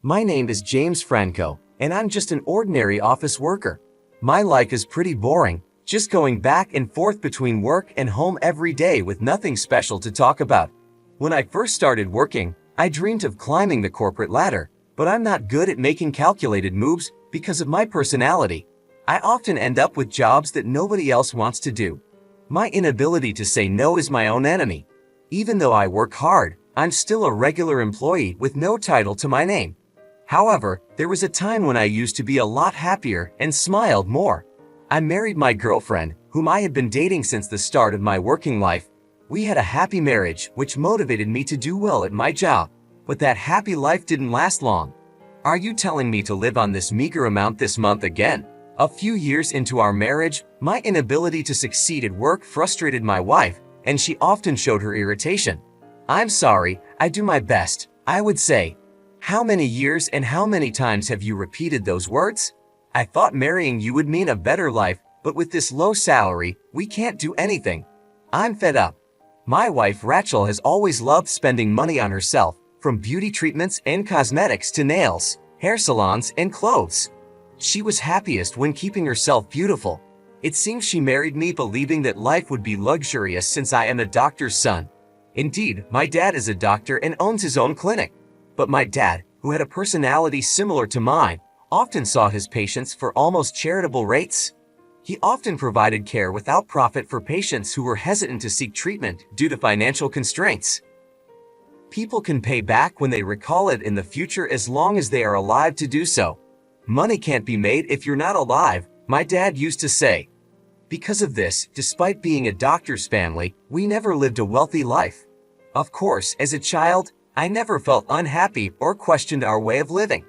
My name is James Franco, and I'm just an ordinary office worker. My life is pretty boring, just going back and forth between work and home every day with nothing special to talk about. When I first started working, I dreamed of climbing the corporate ladder, but I'm not good at making calculated moves because of my personality. I often end up with jobs that nobody else wants to do. My inability to say no is my own enemy. Even though I work hard, I'm still a regular employee with no title to my name. However, there was a time when I used to be a lot happier and smiled more. I married my girlfriend, whom I had been dating since the start of my working life. We had a happy marriage, which motivated me to do well at my job. But that happy life didn't last long. Are you telling me to live on this meager amount this month again? A few years into our marriage, my inability to succeed at work frustrated my wife, and she often showed her irritation. I'm sorry, I do my best, I would say. How many years and how many times have you repeated those words? I thought marrying you would mean a better life, but with this low salary, we can't do anything. I'm fed up. My wife Rachel has always loved spending money on herself, from beauty treatments and cosmetics to nails, hair salons and clothes. She was happiest when keeping herself beautiful. It seems she married me believing that life would be luxurious since I am a doctor's son. Indeed, my dad is a doctor and owns his own clinic. But my dad, who had a personality similar to mine, often saw his patients for almost charitable rates. He often provided care without profit for patients who were hesitant to seek treatment due to financial constraints. People can pay back when they recall it in the future as long as they are alive to do so. Money can't be made if you're not alive, my dad used to say. Because of this, despite being a doctor's family, we never lived a wealthy life. Of course, as a child, I never felt unhappy or questioned our way of living.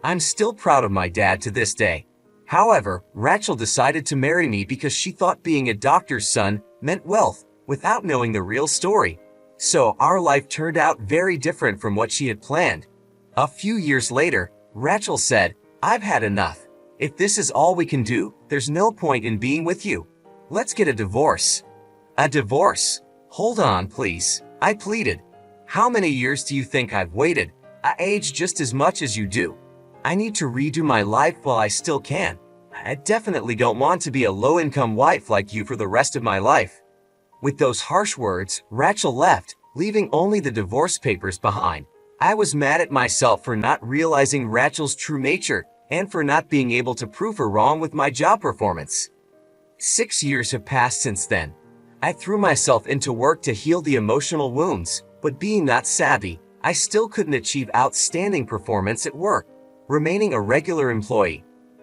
I'm still proud of my dad to this day. However, Rachel decided to marry me because she thought being a doctor's son meant wealth, without knowing the real story. So our life turned out very different from what she had planned. A few years later, Rachel said, "I've had enough. If this is all we can do, there's no point in being with you. Let's get a divorce." A divorce? Hold on, please, I pleaded. How many years do you think I've waited? I age just as much as you do. I need to redo my life while I still can. I definitely don't want to be a low-income wife like you for the rest of my life. With those harsh words, Rachel left, leaving only the divorce papers behind. I was mad at myself for not realizing Rachel's true nature and for not being able to prove her wrong with my job performance. 6 years have passed since then. I threw myself into work to heal the emotional wounds, but being not savvy, I still couldn't achieve outstanding performance at work, remaining a regular employee.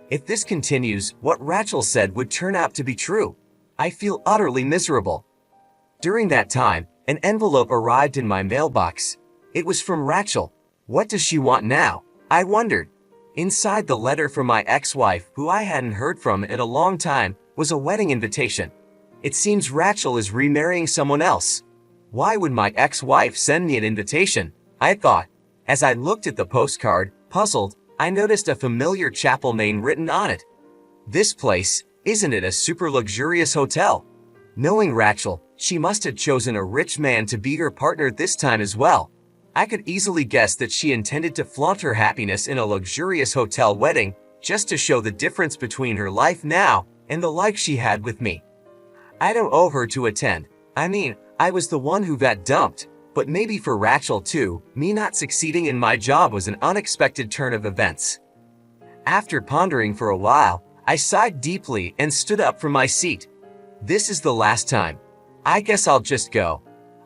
If this continues, what Rachel said would turn out to be true. I feel utterly miserable. During that time, an envelope arrived in my mailbox. It was from Rachel. What does she want now? I wondered. Inside the letter from my ex-wife, who I hadn't heard from in a long time, was a wedding invitation. It seems Rachel is remarrying someone else. Why would my ex-wife send me an invitation? I thought. As I looked at the postcard, puzzled, I noticed a familiar chapel name written on it. This place, isn't it a super luxurious hotel? Knowing Rachel, she must have chosen a rich man to be her partner this time as well. I could easily guess that she intended to flaunt her happiness in a luxurious hotel wedding just to show the difference between her life now and the life she had with me. I don't owe her to attend. I mean, I was the one who got dumped, but maybe for Rachel too, me not succeeding in my job was an unexpected turn of events. After pondering for a while, I sighed deeply and stood up from my seat. This is the last time. I guess I'll just go.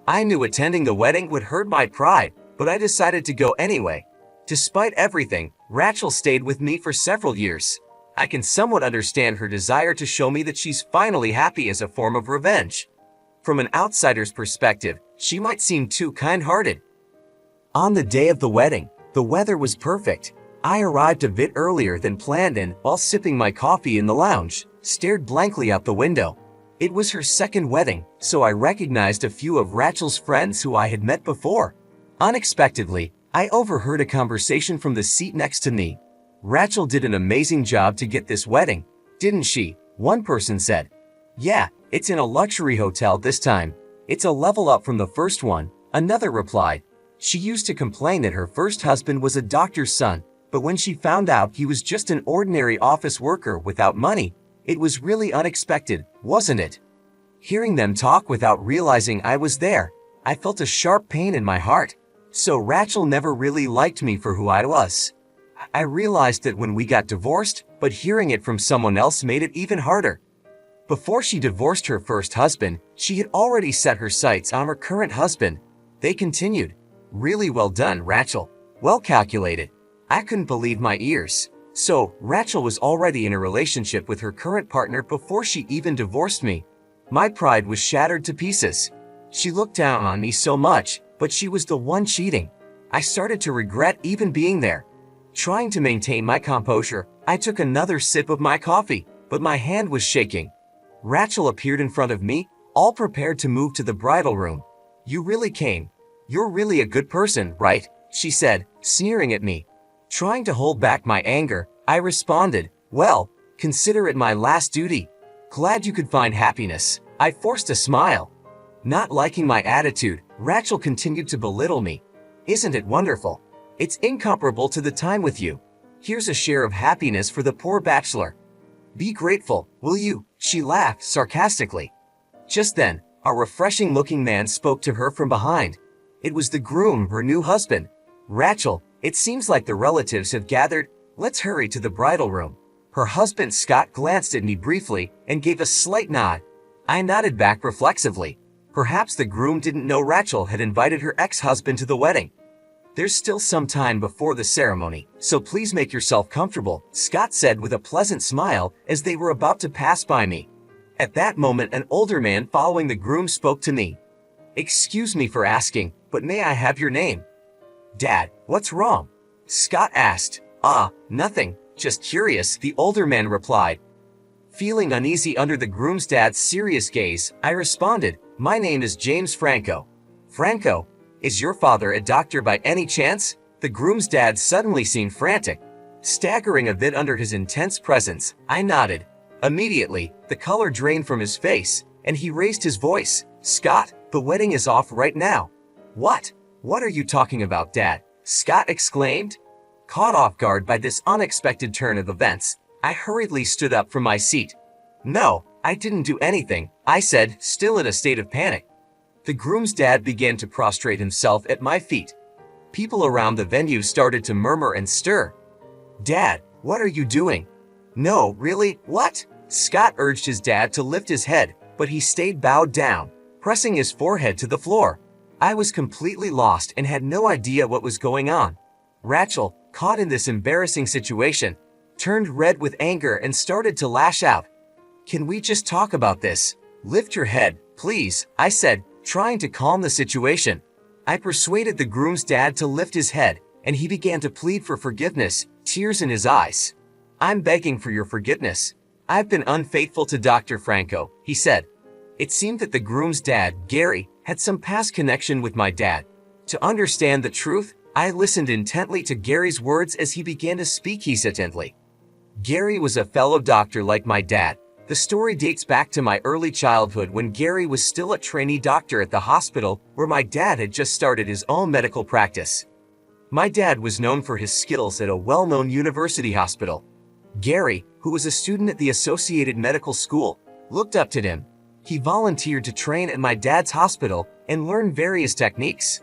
I knew attending the wedding would hurt my pride, but I decided to go anyway. Despite everything, Rachel stayed with me for several years. I can somewhat understand her desire to show me that she's finally happy as a form of revenge. From an outsider's perspective, she might seem too kind-hearted. On the day of the wedding, the weather was perfect. I arrived a bit earlier than planned and, while sipping my coffee in the lounge, stared blankly out the window. It was her second wedding, so I recognized a few of Rachel's friends who I had met before. Unexpectedly, I overheard a conversation from the seat next to me. Rachel did an amazing job to get this wedding, didn't she? One person said. Yeah, it's in a luxury hotel this time. It's a level up from the first one, another replied. She used to complain that her first husband was a doctor's son, but when she found out he was just an ordinary office worker without money, it was really unexpected, wasn't it? Hearing them talk without realizing I was there, I felt a sharp pain in my heart. So Rachel never really liked me for who I was. I realized that when we got divorced, but hearing it from someone else made it even harder. Before she divorced her first husband, she had already set her sights on her current husband. They continued. Really well done, Rachel. Well calculated. I couldn't believe my ears. So, Rachel was already in a relationship with her current partner before she even divorced me. My pride was shattered to pieces. She looked down on me so much, but she was the one cheating. I started to regret even being there. Trying to maintain my composure, I took another sip of my coffee, but my hand was shaking. Rachel appeared in front of me, all prepared to move to the bridal room. You really came. You're really a good person, right? She said, sneering at me. Trying to hold back my anger, I responded, well, consider it my last duty. Glad you could find happiness. I forced a smile. Not liking my attitude, Rachel continued to belittle me. Isn't it wonderful? It's incomparable to the time with you. Here's a share of happiness for the poor bachelor. Be grateful, will you? She laughed sarcastically. Just then, a refreshing-looking man spoke to her from behind. It was the groom, her new husband. Rachel, it seems like the relatives have gathered. Let's hurry to the bridal room. Her husband Scott glanced at me briefly and gave a slight nod. I nodded back reflexively. Perhaps the groom didn't know Rachel had invited her ex-husband to the wedding. There's still some time before the ceremony, so please make yourself comfortable, Scott said with a pleasant smile as they were about to pass by me. At that moment, an older man following the groom spoke to me. Excuse me for asking, but may I have your name? Dad, what's wrong? Scott asked. Nothing, just curious, the older man replied. Feeling uneasy under the groom's dad's serious gaze, I responded, my name is James Franco. Franco, is your father a doctor by any chance? The groom's dad suddenly seemed frantic. Staggering a bit under his intense presence, I nodded. Immediately, the color drained from his face, and he raised his voice. Scott, the wedding is off right now. What? What are you talking about, Dad? Scott exclaimed. Caught off guard by this unexpected turn of events, I hurriedly stood up from my seat. No, I didn't do anything, I said, still in a state of panic. The groom's dad began to prostrate himself at my feet. People around the venue started to murmur and stir. Dad, what are you doing? No, really, what? Scott urged his dad to lift his head, but he stayed bowed down, pressing his forehead to the floor. I was completely lost and had no idea what was going on. Rachel, caught in this embarrassing situation, turned red with anger and started to lash out. Can we just talk about this? Lift your head, please, I said, trying to calm the situation. I persuaded the groom's dad to lift his head, and he began to plead for forgiveness, tears in his eyes. I'm begging for your forgiveness. I've been unfaithful to Dr. Franco, he said. It seemed that the groom's dad, Gary, had some past connection with my dad. To understand the truth, I listened intently to Gary's words as he began to speak hesitantly. Gary was a fellow doctor like my dad. The story dates back to my early childhood when Gary was still a trainee doctor at the hospital where my dad had just started his own medical practice. My dad was known for his skills at a well-known university hospital. Gary, who was a student at the Associated Medical School, looked up to him. He volunteered to train at my dad's hospital and learn various techniques.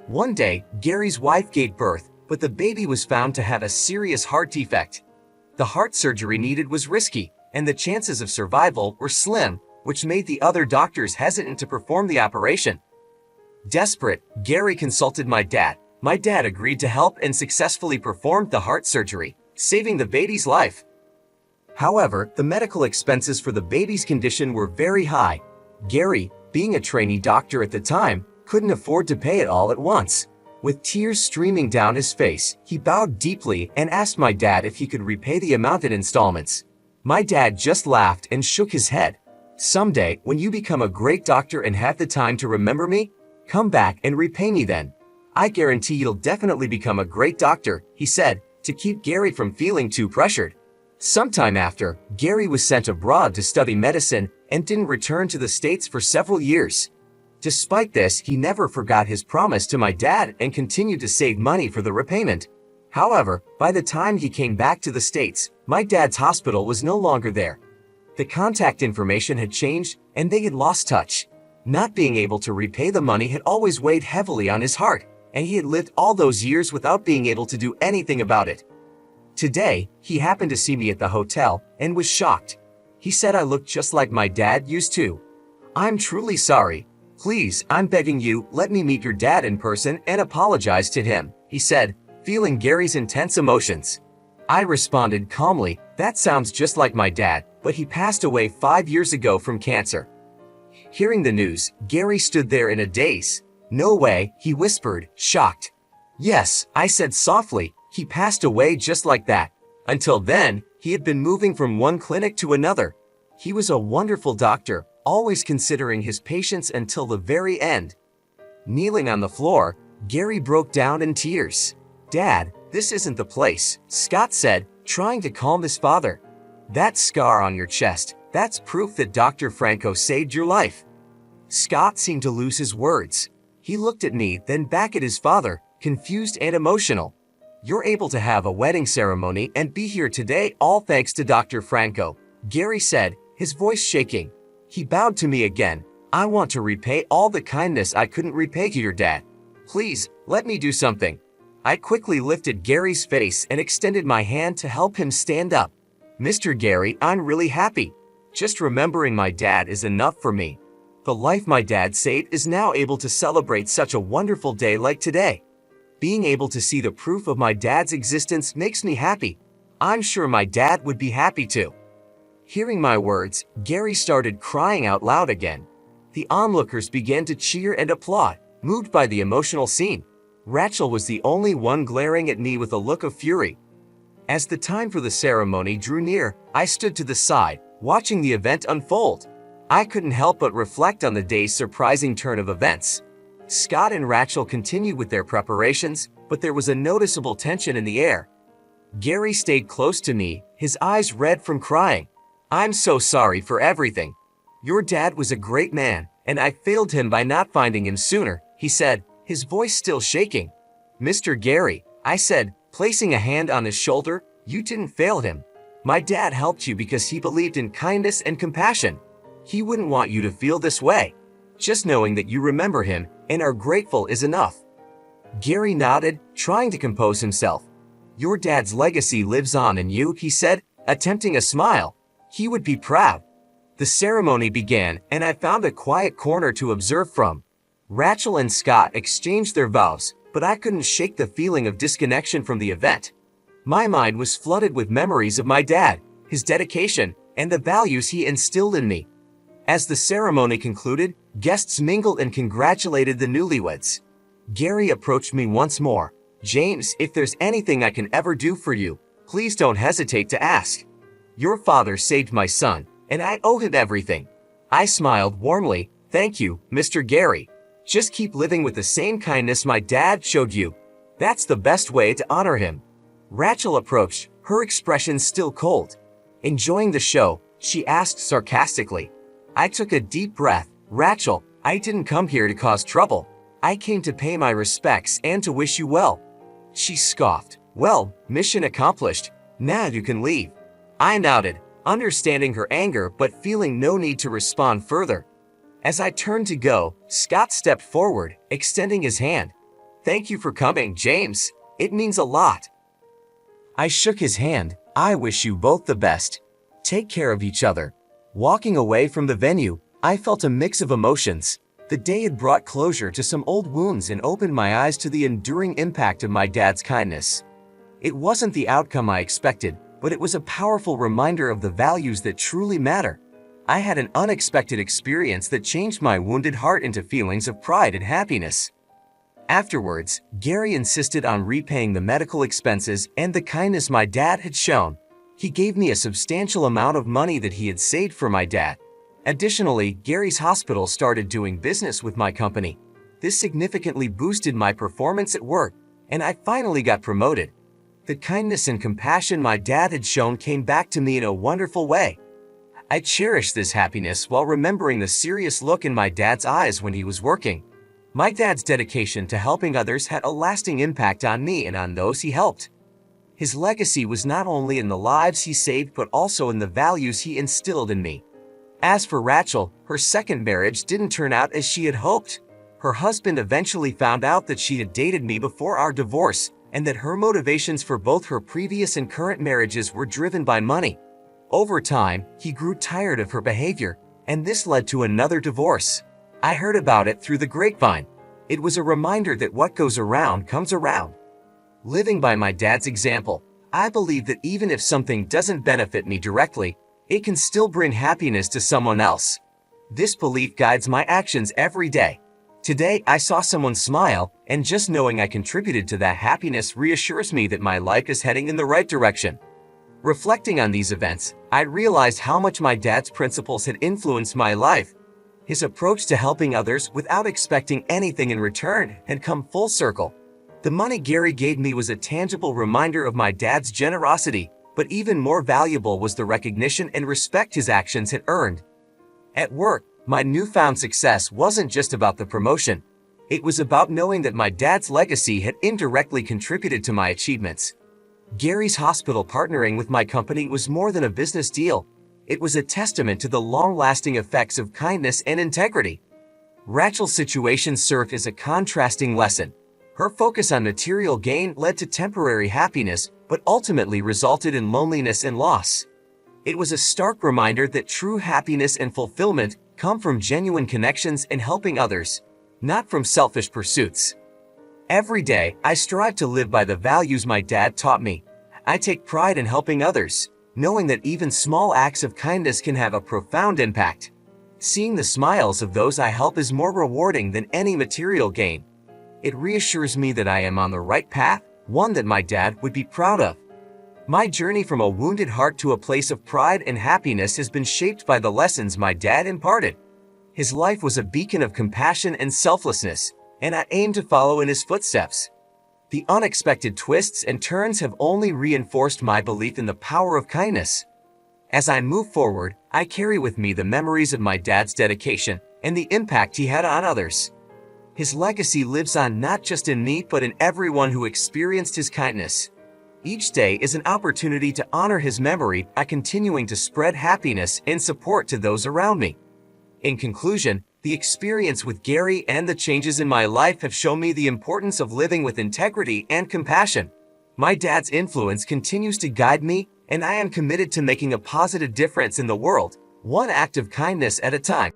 One day, Gary's wife gave birth, but the baby was found to have a serious heart defect. The heart surgery needed was risky, and the chances of survival were slim, which made the other doctors hesitant to perform the operation. Desperate, Gary consulted my dad. My dad agreed to help and successfully performed the heart surgery, saving the baby's life. However, the medical expenses for the baby's condition were very high. Gary, being a trainee doctor at the time, couldn't afford to pay it all at once. With tears streaming down his face, he bowed deeply and asked my dad if he could repay the amount in installments. My dad just laughed and shook his head. Someday, when you become a great doctor and have the time to remember me, come back and repay me then. I guarantee you'll definitely become a great doctor, he said, to keep Gary from feeling too pressured. Sometime after, Gary was sent abroad to study medicine and didn't return to the States for several years. Despite this, he never forgot his promise to my dad and continued to save money for the repayment. However, by the time he came back to the States, my dad's hospital was no longer there. The contact information had changed and they had lost touch. Not being able to repay the money had always weighed heavily on his heart, and he had lived all those years without being able to do anything about it. Today, he happened to see me at the hotel and was shocked. He said I looked just like my dad used to. "I'm truly sorry. Please, I'm begging you, let me meet your dad in person and apologize to him," he said, feeling Gary's intense emotions. I responded calmly, "That sounds just like my dad, but he passed away 5 years ago from cancer." Hearing the news, Gary stood there in a daze. "No way," he whispered, shocked. "Yes," I said softly, "he passed away just like that." Until then, he had been moving from one clinic to another. He was a wonderful doctor, always considering his patients until the very end. Kneeling on the floor, Gary broke down in tears. "Dad, this isn't the place," Scott said, trying to calm his father. "That scar on your chest, that's proof that Dr. Franco saved your life." Scott seemed to lose his words. He looked at me, then back at his father, confused and emotional. "You're able to have a wedding ceremony and be here today all thanks to Dr. Franco," Gary said, his voice shaking. He bowed to me again. "I want to repay all the kindness I couldn't repay to your dad. Please, let me do something." I quickly lifted Gary's face and extended my hand to help him stand up. "Mr. Gary, I'm really happy. Just remembering my dad is enough for me. The life my dad saved is now able to celebrate such a wonderful day like today. Being able to see the proof of my dad's existence makes me happy. I'm sure my dad would be happy too." Hearing my words, Gary started crying out loud again. The onlookers began to cheer and applaud, moved by the emotional scene. Rachel was the only one glaring at me with a look of fury. As the time for the ceremony drew near, I stood to the side, watching the event unfold. I couldn't help but reflect on the day's surprising turn of events. Scott and Rachel continued with their preparations, but there was a noticeable tension in the air. Gary stayed close to me, his eyes red from crying. "I'm so sorry for everything. Your dad was a great man, and I failed him by not finding him sooner," he said, his voice still shaking. "Mr. Gary," I said, placing a hand on his shoulder, "you didn't fail him. My dad helped you because he believed in kindness and compassion. He wouldn't want you to feel this way. Just knowing that you remember him and are grateful is enough." Gary nodded, trying to compose himself. "Your dad's legacy lives on in you," he said, attempting a smile. "He would be proud." The ceremony began, and I found a quiet corner to observe from. Rachel and Scott exchanged their vows, but I couldn't shake the feeling of disconnection from the event. My mind was flooded with memories of my dad, his dedication, and the values he instilled in me. As the ceremony concluded, guests mingled and congratulated the newlyweds. Gary approached me once more. "James, if there's anything I can ever do for you, please don't hesitate to ask. Your father saved my son, and I owe him everything." I smiled warmly. "Thank you, Mr. Gary. Just keep living with the same kindness my dad showed you. That's the best way to honor him." Rachel approached, her expression still cold. Enjoying the show, she asked sarcastically. I took a deep breath. "Rachel, I didn't come here to cause trouble. I came to pay my respects and to wish you well." She scoffed. "Well, mission accomplished. Now you can leave." I nodded, understanding her anger but feeling no need to respond further. As I turned to go, Scott stepped forward, extending his hand. "Thank you for coming, James. It means a lot." I shook his hand. "I wish you both the best. Take care of each other." Walking away from the venue, I felt a mix of emotions. The day had brought closure to some old wounds and opened my eyes to the enduring impact of my dad's kindness. It wasn't the outcome I expected, but it was a powerful reminder of the values that truly matter. I had an unexpected experience that changed my wounded heart into feelings of pride and happiness. Afterwards, Gary insisted on repaying the medical expenses and the kindness my dad had shown. He gave me a substantial amount of money that he had saved for my dad. Additionally, Gary's hospital started doing business with my company. This significantly boosted my performance at work, and I finally got promoted. The kindness and compassion my dad had shown came back to me in a wonderful way. I cherished this happiness while remembering the serious look in my dad's eyes when he was working. My dad's dedication to helping others had a lasting impact on me and on those he helped. His legacy was not only in the lives he saved but also in the values he instilled in me. As for Rachel, her second marriage didn't turn out as she had hoped. Her husband eventually found out that she had dated me before our divorce, and that her motivations for both her previous and current marriages were driven by money. Over time, he grew tired of her behavior, and this led to another divorce. I heard about it through the grapevine. It was a reminder that what goes around comes around. Living by my dad's example, I believe that even if something doesn't benefit me directly, it can still bring happiness to someone else. This belief guides my actions every day. Today, I saw someone smile, and just knowing I contributed to that happiness reassures me that my life is heading in the right direction. Reflecting on these events, I realized how much my dad's principles had influenced my life. His approach to helping others without expecting anything in return had come full circle. The money Gary gave me was a tangible reminder of my dad's generosity, but even more valuable was the recognition and respect his actions had earned. At work, my newfound success wasn't just about the promotion. It was about knowing that my dad's legacy had indirectly contributed to my achievements. Gary's hospital partnering with my company was more than a business deal. It was a testament to the long-lasting effects of kindness and integrity. Rachel's situation served as a contrasting lesson. Her focus on material gain led to temporary happiness, but ultimately resulted in loneliness and loss. It was a stark reminder that true happiness and fulfillment come from genuine connections and helping others, not from selfish pursuits. Every day, I strive to live by the values my dad taught me. I take pride in helping others, knowing that even small acts of kindness can have a profound impact. Seeing the smiles of those I help is more rewarding than any material gain. It reassures me that I am on the right path, one that my dad would be proud of. My journey from a wounded heart to a place of pride and happiness has been shaped by the lessons my dad imparted. His life was a beacon of compassion and selflessness, and I aim to follow in his footsteps. The unexpected twists and turns have only reinforced my belief in the power of kindness. As I move forward, I carry with me the memories of my dad's dedication and the impact he had on others. His legacy lives on not just in me but in everyone who experienced his kindness. Each day is an opportunity to honor his memory by continuing to spread happiness and support to those around me. In conclusion, the experience with Gary and the changes in my life have shown me the importance of living with integrity and compassion. My dad's influence continues to guide me, and I am committed to making a positive difference in the world, one act of kindness at a time.